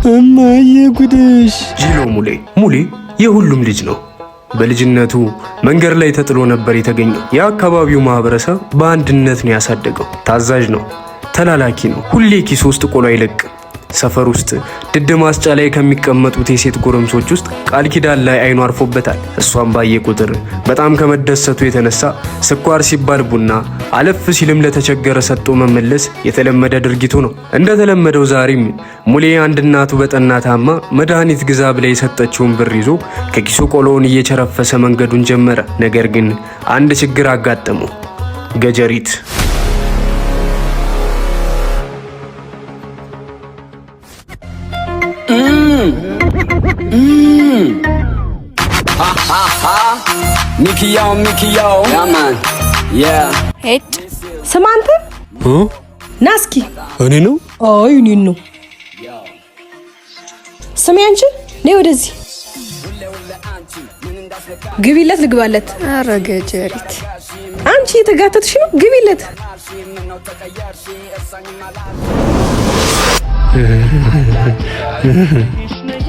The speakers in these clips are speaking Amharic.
እማዬ ጉድሽ። ጅሎ ሙሌ የሁሉም ልጅ ነው። በልጅነቱ መንገድ ላይ ተጥሎ ነበር የተገኘው። የአካባቢው ማህበረሰብ በአንድነት ነው ያሳደገው። ታዛዥ ነው፣ ተላላኪ ነው። ሁሌ ኪስ ውስጥ ቆሎ አይለቅም። ሰፈር ውስጥ ድድ ማስጫ ላይ ከሚቀመጡት የሴት ጎረምሶች ውስጥ ቃል ኪዳን ላይ አይኑ አርፎበታል። እሷም ባየ ቁጥር በጣም ከመደሰቱ የተነሳ ስኳር ሲባል ቡና፣ አለፍ ሲልም ለተቸገረ ሰጥቶ መመለስ የተለመደ ድርጊቱ ነው። እንደተለመደው ዛሬም ሙሌ አንድ እናቱ በጠና ታማ መድኃኒት ግዛ ብላ የሰጠችውን ብር ይዞ ከኪሱ ቆሎውን እየቸረፈሰ መንገዱን ጀመረ። ነገር ግን አንድ ችግር አጋጠመው። ገጀሪት ሚኪያው ያማን ሄድ ስማ አንተ ና እስኪ። እኔ ነው? አይ እኔን ነው። ስሚ አንቺ ነይ ወደዚህ። ግቢለት ልግባለት። ኧረ ገጀሪት አንቺ የተጋተትሽ ነው። ግቢለት።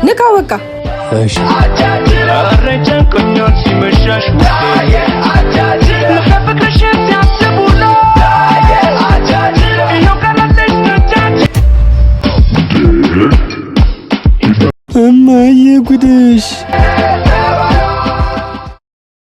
ንቃ በቃ። እሺ እማዬ ጉድሽ።